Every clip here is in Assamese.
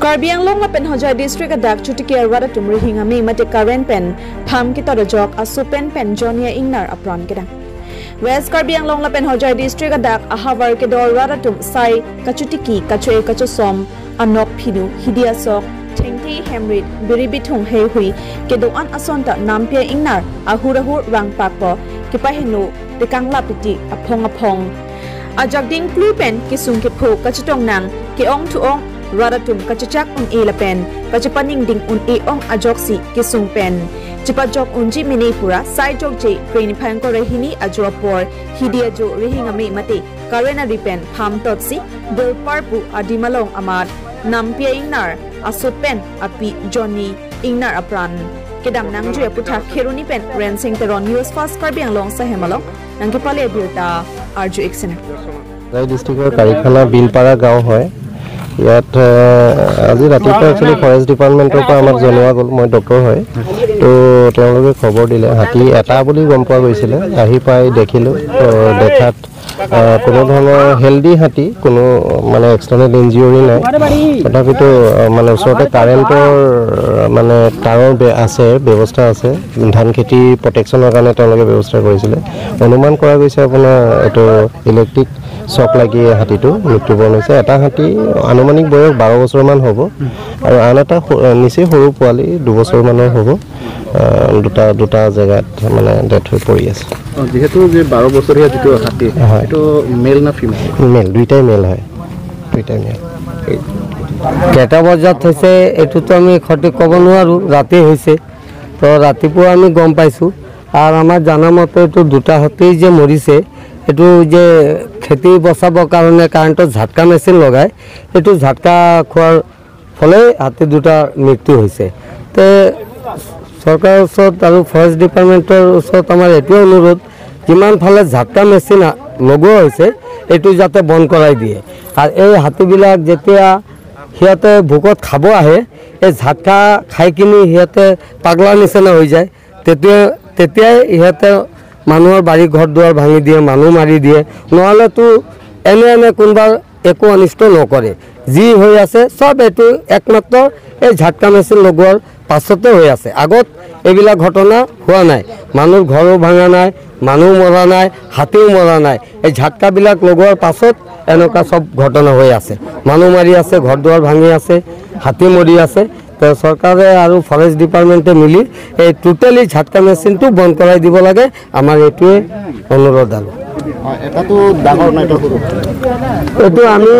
Karbi Anglong la pen Hojai district adak chutiki arwada tumri hingami mate current pen pham kita dojok asu pen Jonia Ingnar apron kedang. West Karbi Anglong la pen Hojai district adak ahavar ke dor rada tum sai kachutiki kachue kachosom anok phinu hidia sok thengthi hemrit biribithung he hui ke doan asonta nampia Ingnar ahurahur rang pakpo ke pahinu tekangla piti apong ajak ding klupen kisung ke pho kachutong nang ke ong tu ong Radatum kachachak e la pen kachapaning ding e ong ajoksi kisung pen chipajok unji minipura sai jok je train phang ko rehini ajropor hidia jo rehingami mate karena ripen pham totsi dol parpu adimalong amar nampia Ingnar asupen api Johnny Ingnar apran kedam nang ju putha kheruni pen rensing teron news fast Karbi Anglong sahemalong nangke pale bilta arju exene Rai districtor Karikhala Bilpara gaon hoy ইয়াত আজি ৰাতিপুৱা একচুৱেলি ফৰেষ্ট ডিপাৰ্টমেণ্টৰ পৰা আমাক জনোৱা গ'ল মই ডক্টৰ হয় তো তেওঁলোকে খবৰ দিলে হাতী এটা বুলি গম পোৱা গৈছিলে আহি পাই দেখিলোঁ দেখাত কোনো ধৰণৰ হেল্ডি হাতী কোনো মানে এক্সটাৰ্নেল ইঞ্জিউৰি নাই তথাপিতো মানে ওচৰতে কাৰেণ্টৰ মানে তাঁৰৰ আছে ব্যৱস্থা আছে ধান খেতি প্ৰটেকশ্যনৰ কাৰণে তেওঁলোকে ব্যৱস্থা কৰিছিলে অনুমান কৰা গৈছে আপোনাৰ এইটো ইলেক্ট্ৰিক চক লাগি হাতীটো মৃত্যুবৰণ হৈছে এটা হাতী আনুমানিক বয়স 12 বছৰমান হ'ব আৰু আন এটা নিচেই সৰু পোৱালি 2 বছৰমানৰ হ'ব দুটা জেগাত মানে ডেথ হৈ পৰি আছে যেহেতু যে 12 বছৰীয়া যিটো হাতী এইটো মেল না ফিমেল মেল দুইটাই মেল হয় দুইটাই মেল কেটা বজাত হৈছে এটোতো আমি সঠিক ক'ব নোৱাৰো ৰাতি হৈছে তো ৰাতিপুৱা আমি গম পাইছো আৰু আমাৰ জানা মতে এটো দুটা হাতী যে মৰিছে এটো যে খেতি বচাবৰ কাৰণে কাৰেণ্টৰ ঝাটকা মেচিন লগাই এটো ঝাটকা খোৱাৰ ফলে হাতী দুটা মৃত্যু হৈছে তে সৰকাৰ ওসত আৰ ফৰেস্ট ডিপাৰ্টমেন্টেৰ ওসত আমাৰ এটি অনুৰোধ যিমান ফালে ঝাটকা মেচিন লগোৱা হৈছে এটো যাতে বন্ধ কৰাই দিয়ে আর এই হাতীবিলাক যেতিয়া সিহঁতে ভোকত খাব আহে এই ঝাটকা খাই কিনি সিহঁতে পাগলা নিচিনা হৈ যায় তেতিয়াই সিহঁতে মানুহৰ বাৰী ঘৰ দুৱাৰ ভাঙি দিয়ে মানুহ মাৰি দিয়ে নহ'লেতো এনে কোনোবা একো অনিষ্ট নকৰে যি হৈ আছে সব এটো একমাত্ৰ এই ঝাটকা মেচিন লগোৱাৰ পাছতে হৈ আছে আগত এইবিলাক ঘটনা হোৱা নাই মানুহৰ ঘৰো ভাঙা নাই মানুহ মৰা নাই হাতীও মৰা নাই এই ঝাটকাবিলাক লগোৱাৰ পাছত এনেকুৱা সব ঘটনা হৈ আছে মানুহ মাৰি আছে ঘৰ দুৱাৰ ভাঙি আছে হাতী মৰি আছে তো চৰকাৰে আৰু ফৰেষ্ট ডিপাৰ্টমেণ্টে মিলি এই টোটালি ঝাটকা মেচিনটো বন্ধ কৰাই দিব লাগে আমাৰ এইটোৱে অনুৰোধ আৰু এটাতো ডাঙৰ নাইটো এটো আমি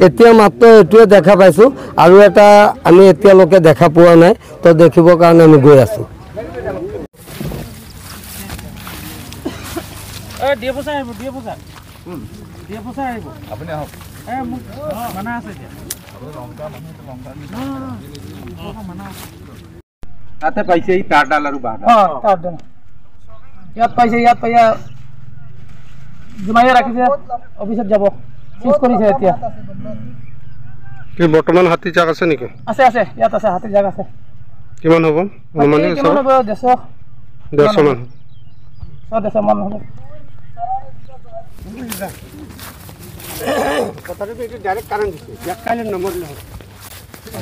এতিয়া মাত্ৰ এটোৱে দেখা পাইছো আৰু এটা আমি এতিয়ালৈকে দেখা পোৱা নাই তো দেখিবৰ কাৰণে আমি গৈ আছো দিয়ে পছাই আহিব আপুনি আহক মোক মানা আছে এতিয়া তাতে পাইছে এই তারডাল আৰু বাড়া তাৰডাল ইয়াত পাইছে ইয়াত পাইয়া জমাইয়া ৰাখিছে অফিসত যাব চিজ কৰিছে এতিয়া কি বৰ্তমান হাতী জাক আছে নেকি আছে ইয়াত আছে হাতী জাক আছে কিমান হ'ব অনুমানে কিমান হ'ব 150 মান 150 মান হ'ব কথাটো এইটো ডাইৰেক্ট কাৰেণ্ট দিছে জাক কাইলে নম্বৰ লহ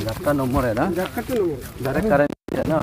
ঝাটকা নম্বৰ है ना জাকটো নম্বৰ ডাইৰেক্ট কাৰেন্ট है ना